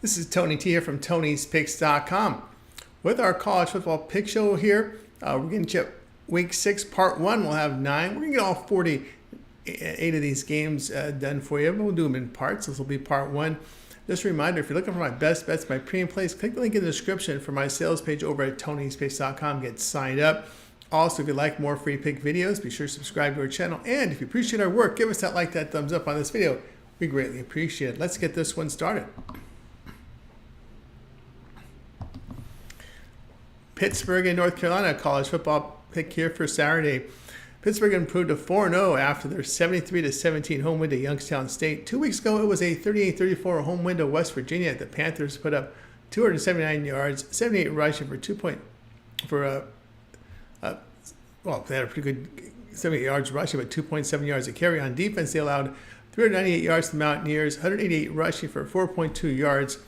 This is Tony T here from Tony'sPicks.com. With our college football pick show here, we're going to check week 6, part 1. We'll have 9. We're going to get all 48 of these games done for you. We'll do them in parts. This will be part 1. Just a reminder, if you're looking for my best bets, my premium plays, click the link in the description for my sales page over at Tony'sPicks.com. Get signed up. Also, if you like more free pick videos, be sure to subscribe to our channel. And if you appreciate our work, give us that like, that thumbs up on this video. We greatly appreciate it. Let's get this one started. Pittsburgh and North Carolina college football pick here for Saturday. Pittsburgh improved to 4-0 after their 73-17 home win to Youngstown State. 2 weeks ago, it was a 38-34 home win to West Virginia. The Panthers put up 279 yards, 78 rushing they had a pretty good 78 yards rushing, but 2.7 yards a carry. On defense, they allowed 398 yards to the Mountaineers, 188 rushing for 4.2 yards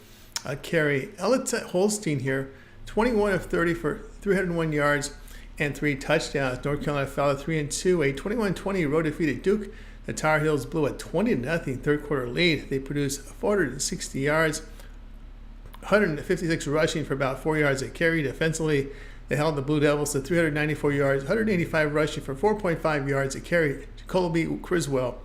a carry. Elliott Holstein here, 21 of 30 for 301 yards and 3 touchdowns. North Carolina fell to 3-2, a 21-20 road defeat at Duke. The Tar Heels blew a 20-0 third quarter lead. They produced 460 yards, 156 rushing for about 4 yards a carry. Defensively, they held the Blue Devils to 394 yards, 185 rushing for 4.5 yards a carry. Jacoby Criswell,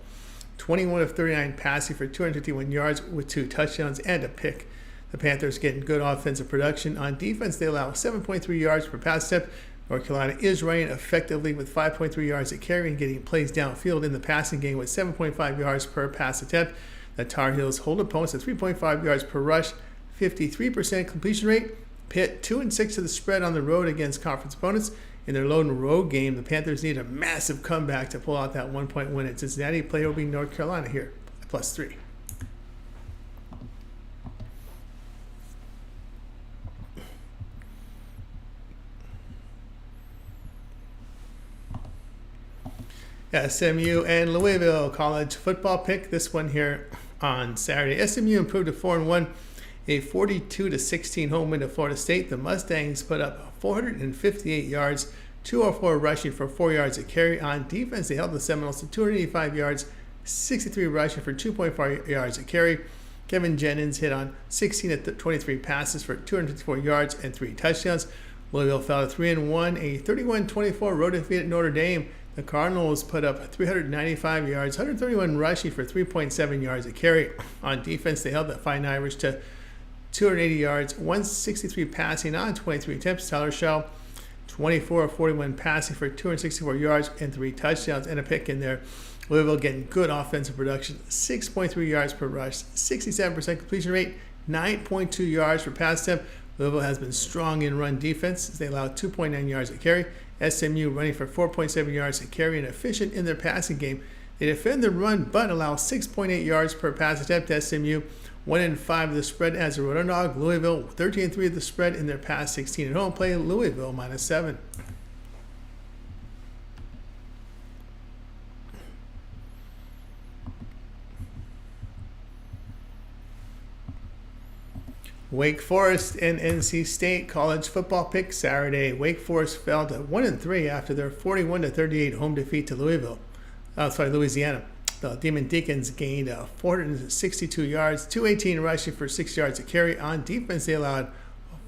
21 of 39 passing for 251 yards with 2 touchdowns and a pick. The Panthers getting good offensive production. On defense, they allow 7.3 yards per pass attempt. North Carolina is running effectively with 5.3 yards a carry and getting plays downfield in the passing game with 7.5 yards per pass attempt. The Tar Heels hold opponents at 3.5 yards per rush, 53% completion rate. Pitt 2-6 to the spread on the road against conference opponents. In their lone road game, the Panthers need a massive comeback to pull out that 1-point win at Cincinnati. Play will be North Carolina here, +3. SMU and Louisville college football pick. This one here on Saturday. SMU improved to 4-1, a 42-16 home win to Florida State. The Mustangs put up 458 yards, 204 rushing for 4 yards a carry. On defense, they held the Seminoles to 285 yards, 63 rushing for 2.4 yards a carry. Kevin Jennings hit on 16 of 23 passes for 254 yards and 3 touchdowns. Louisville fell to 3-1, a 31-24 road defeat at Notre Dame. The Cardinals put up 395 yards, 131 rushing for 3.7 yards a carry. On defense, they held the Fighting Irish to 280 yards, 163 passing on 23 attempts. Tyler Shell, 24 of 41 passing for 264 yards and 3 touchdowns and a pick in there. Louisville getting good offensive production, 6.3 yards per rush, 67% completion rate, 9.2 yards per pass attempt. Louisville has been strong in run defense. They allow 2.9 yards a carry. SMU running for 4.7 yards a carry and efficient in their passing game. They defend the run but allow 6.8 yards per pass attempt. SMU 1-5 of the spread as a road underdog. Louisville 13-3 of the spread in their past 16 at home. Play Louisville -7. Wake Forest and NC State college football pick Saturday. Wake Forest fell to 1-3 after their 41-38 home defeat to Louisiana. The Demon Deacons gained 462 yards, 218 rushing for 6 yards a carry. On defense, they allowed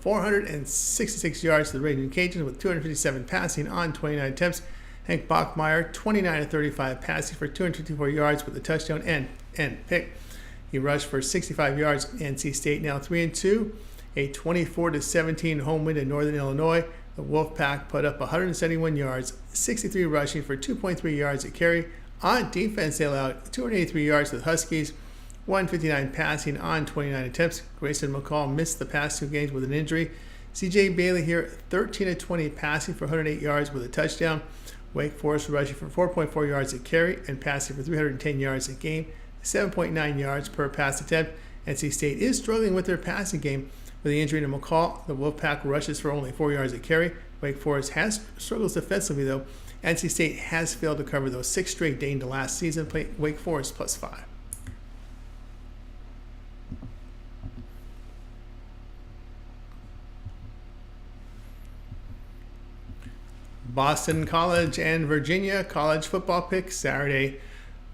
466 yards to the Raging Cajuns with 257 passing on 29 attempts. Hank Bachmeier, 29-35 passing for 254 yards with a touchdown and pick. He rushed for 65 yards. NC State now 3-2, a 24-17 home win in Northern Illinois. The Wolfpack put up 171 yards, 63 rushing for 2.3 yards a carry. On defense, they allowed 283 yards to the Huskies, 159 passing on 29 attempts. Grayson McCall missed the past 2 games with an injury. C.J. Bailey here, 13-20 passing for 108 yards with a touchdown. Wake Forest rushing for 4.4 yards a carry and passing for 310 yards a game. 7.9 yards per pass attempt. NC State is struggling with their passing game with the injury to McCall. The Wolfpack rushes for only 4 yards a carry. Wake Forest has struggles defensively, though. NC State has failed to cover those 6 straight dating to last season. Play Wake Forest +5. Boston College and Virginia college football pick Saturday.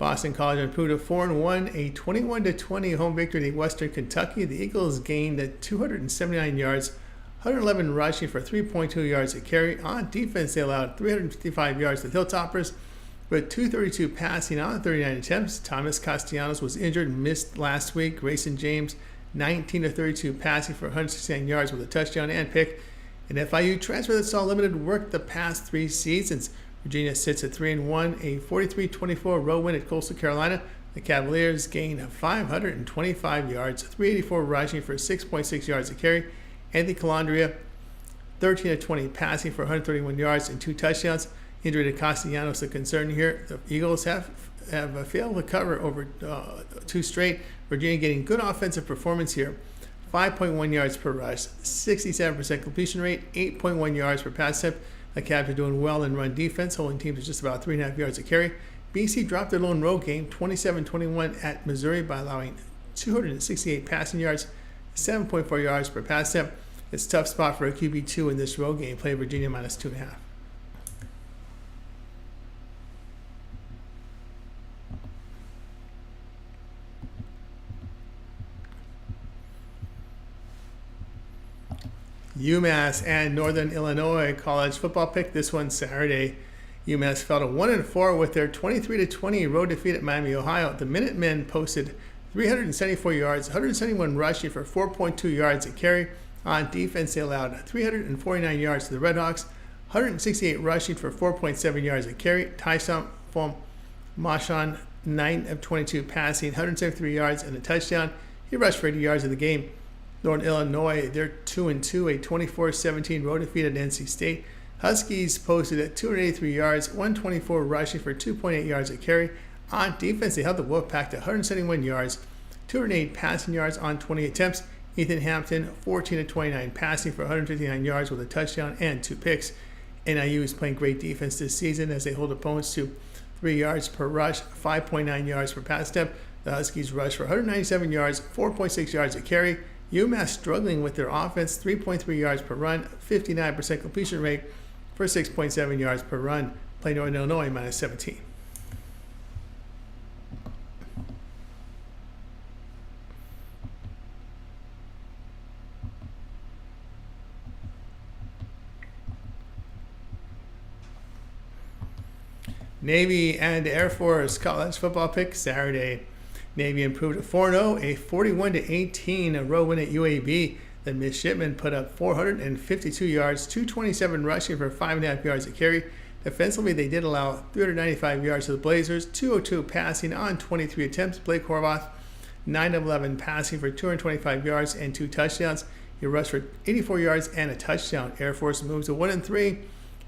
Boston College improved to 4-1, a 21-20 home victory at Western Kentucky. The Eagles gained 279 yards, 111 rushing for 3.2 yards a carry. On defense, they allowed 355 yards to the Hilltoppers, with 232 passing on 39 attempts. Thomas Castellanos was injured and missed last week. Grayson James, 19-32 passing for 169 yards with a touchdown and pick. An FIU transfer that saw limited work the past 3 seasons. Virginia sits at 3-1, a 43-24 road win at Coastal Carolina. The Cavaliers gained 525 yards, 384 rushing for 6.6 yards a carry. Anthony Calandria, 13-20 passing for 131 yards and 2 touchdowns. Injury to Castellanos the concern here. The Eagles have failed to cover over 2 straight. Virginia getting good offensive performance here. 5.1 yards per rush, 67% completion rate, 8.1 yards per pass attempt. The Cavs are doing well in run defense, holding teams to just about 3.5 yards a carry. BC dropped their lone road game 27-21 at Missouri by allowing 268 passing yards, 7.4 yards per pass attempt. It's a tough spot for a QB2 in this road game. Play Virginia minus 2.5. UMass and Northern Illinois college football pick. This one Saturday. UMass fell to 1-4 with their 23-20 road defeat at Miami, Ohio. The Minutemen posted 374 yards, 171 rushing for 4.2 yards a carry. On defense, they allowed 349 yards to the Redhawks, 168 rushing for 4.7 yards a carry. Tyson from Marshawn, 9-22 passing, 173 yards and a touchdown. He rushed for 80 yards in the game. Northern Illinois, they're 2-2, a 24-17 road defeat at NC State. Huskies posted at 283 yards, 124 rushing for 2.8 yards a carry. On defense, they held the Wolfpack to 171 yards, 208 passing yards on 20 attempts. Ethan Hampton, 14-29 passing for 159 yards with a touchdown and 2 picks. NIU is playing great defense this season as they hold opponents to 3 yards per rush, 5.9 yards per pass attempt. The Huskies rushed for 197 yards, 4.6 yards a carry. UMass struggling with their offense, 3.3 yards per run, 59% completion rate for 6.7 yards per run. Play Northern Illinois minus 17. Navy and Air Force college football pick Saturday. Navy improved to 4-0, a 41-18 road win at UAB. The midshipmen put up 452 yards, 227 rushing for 5.5 yards a carry. Defensively, they did allow 395 yards to the Blazers, 202 passing on 23 attempts. Blake Horvath, 9-11 passing for 225 yards and 2 touchdowns. He rushed for 84 yards and a touchdown. Air Force moves to 1-3.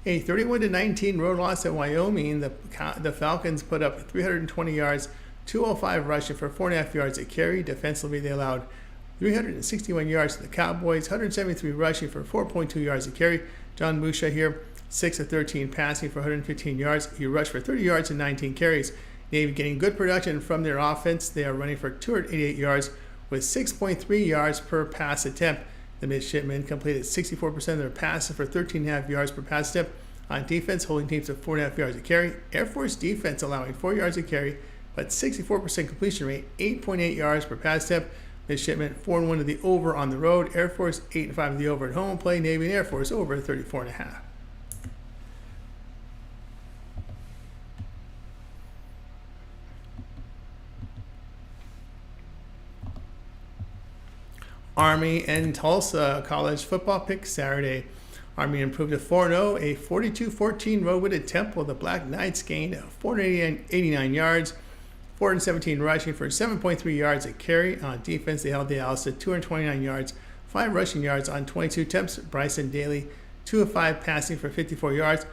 A 31-19 road loss at Wyoming. The Falcons put up 320 yards, 205 rushing for 4.5 yards a carry. Defensively, they allowed 361 yards to the Cowboys, 173 rushing for 4.2 yards a carry. John Musha here, 6-13 passing for 115 yards. He rushed for 30 yards and 19 carries. Navy getting good production from their offense. They are running for 288 yards with 6.3 yards per pass attempt. The midshipmen completed 64% of their passes for 13.5 yards per pass attempt. On defense, holding teams to 4.5 yards a carry. Air Force defense allowing 4 yards a carry, but 64% completion rate, 8.8 yards per pass attempt. Midshipmen 4-1 to the over on the road. Air Force 8-5 to the over at home. Play Navy and Air Force over 34.5. Army and Tulsa college football pick Saturday. Army improved to 4-0, a 42-14 road win at Temple. The Black Knights gained 489 yards, 417 rushing for 7.3 yards a carry. On defense, they held the Owls to 229 yards, 5 rushing yards on 22 attempts. Bryson Daly, 2 of 5 passing for 54 yards.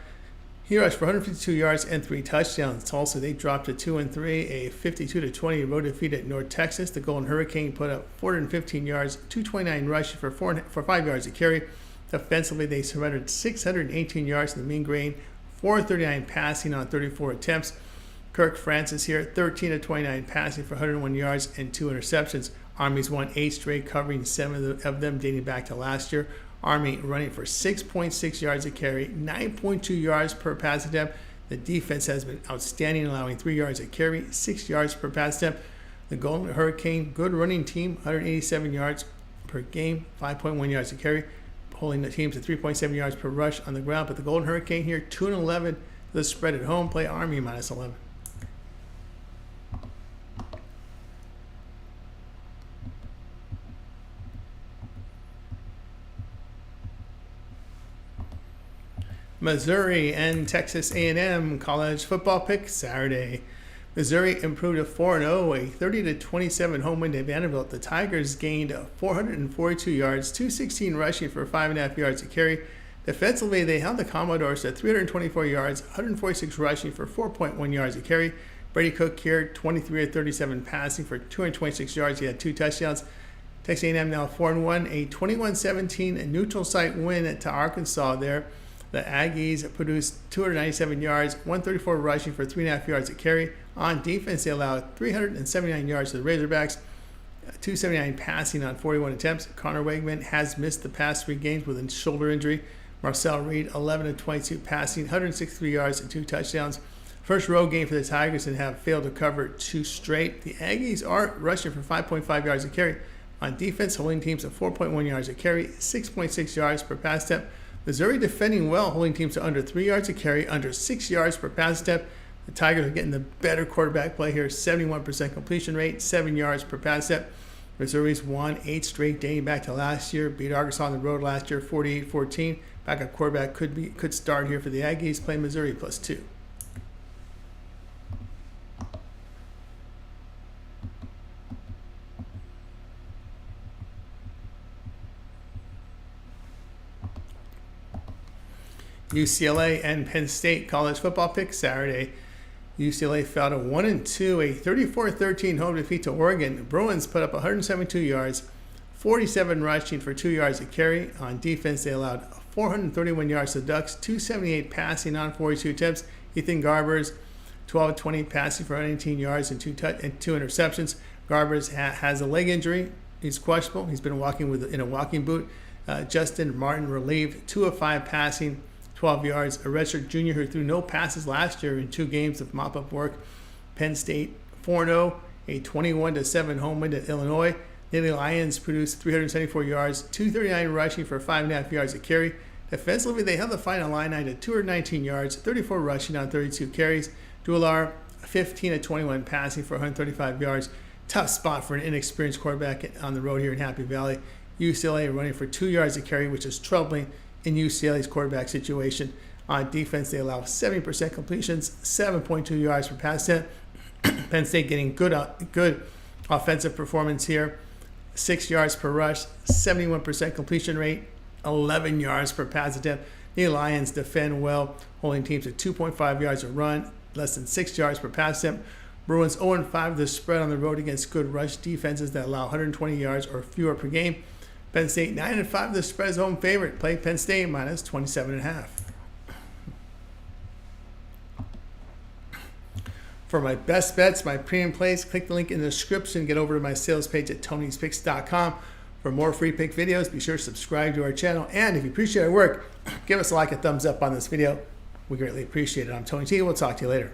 He rushed for 152 yards and 3 touchdowns. Tulsa, they dropped to 2-3, a 52-20 road defeat at North Texas. The Golden Hurricane put up 415 yards, 229 rushing for 5 yards a carry. Defensively, they surrendered 618 yards to the Mean Green, 439 passing on 34 attempts. Kirk Francis here, 13-29 passing for 101 yards and 2 interceptions. Army's won 8 straight, covering 7 of them dating back to last year. Army running for 6.6 yards a carry, 9.2 yards per pass attempt. The defense has been outstanding, allowing 3 yards a carry, 6 yards per pass attempt. The Golden Hurricane, good running team, 187 yards per game, 5.1 yards a carry, holding the teams to 3.7 yards per rush on the ground. But the Golden Hurricane here, 2-11, the spread at home, play Army -11. Missouri and Texas A&M college football pick Saturday. Missouri improved to 4-0, a 30-27 home win to Vanderbilt. The Tigers gained 442 yards, 216 rushing for 5.5 yards a carry. Defensively, they held the Commodores to 324 yards, 146 rushing for 4.1 yards a carry. Brady Cook here, 23-37 passing for 226 yards. He had 2 touchdowns. Texas A&M now 4-1, a 21-17 neutral site win to Arkansas there. The Aggies produced 297 yards, 134 rushing for 3.5 yards a carry. On defense, they allowed 379 yards to the Razorbacks, 279 passing on 41 attempts. Connor Wegman has missed the past 3 games with a shoulder injury. Marcel Reed, 11-22 passing, 163 yards and 2 touchdowns. First road game for the Tigers and have failed to cover 2 straight. The Aggies are rushing for 5.5 yards a carry. On defense, holding teams to 4.1 yards a carry, 6.6 yards per pass attempt. Missouri defending well, holding teams to under 3 yards a carry, under 6 yards per pass attempt. The Tigers are getting the better quarterback play here, 71% completion rate, 7 yards per pass attempt. Missouri's won 8 straight dating back to last year, beat Arkansas on the road last year, 48-14. Backup quarterback could start here for the Aggies, play Missouri +2. UCLA and Penn State college football pick Saturday. UCLA fell to 1-2, a 34-13 home defeat to Oregon. The Bruins put up 172 yards, 47 rushing for 2 yards a carry. On defense, they allowed 431 yards to the Ducks, 278 passing on 42 attempts. Ethan Garbers, 12-20 passing for 118 yards and 2 interceptions. Garbers has a leg injury. He's questionable. He's been walking in a walking boot. Justin Martin relieved, 2 of 5 passing, 12 yards. A redshirt junior who threw no passes last year in 2 games of mop-up work. Penn State 4-0, a 21-7 home win at Illinois. Nittany Lions produced 374 yards, 239 rushing for 5.5 yards a carry. Defensively, they held the final line to 219 yards, 34 rushing on 32 carries. Duelar 15-21 passing for 135 yards. Tough spot for an inexperienced quarterback on the road here in Happy Valley. UCLA running for 2 yards a carry, which is troubling in UCLA's quarterback situation. On defense, they allow 70% completions, 7.2 yards per pass attempt. Penn State getting good offensive performance here, 6 yards per rush, 71% completion rate, 11 yards per pass attempt. The Lions defend well, holding teams to 2.5 yards a run, less than 6 yards per pass attempt. Bruins 0-5 the spread on the road against good rush defenses that allow 120 yards or fewer per game. Penn State 9-5 the spread is home favorite. Play Penn State -27.5. For my best bets, my premium plays, click the link in the description. Get over to my sales page at tonyspicks.com. For more free pick videos, be sure to subscribe to our channel. And if you appreciate our work, give us a like, a thumbs up on this video. We greatly appreciate it. I'm Tony T. We'll talk to you later.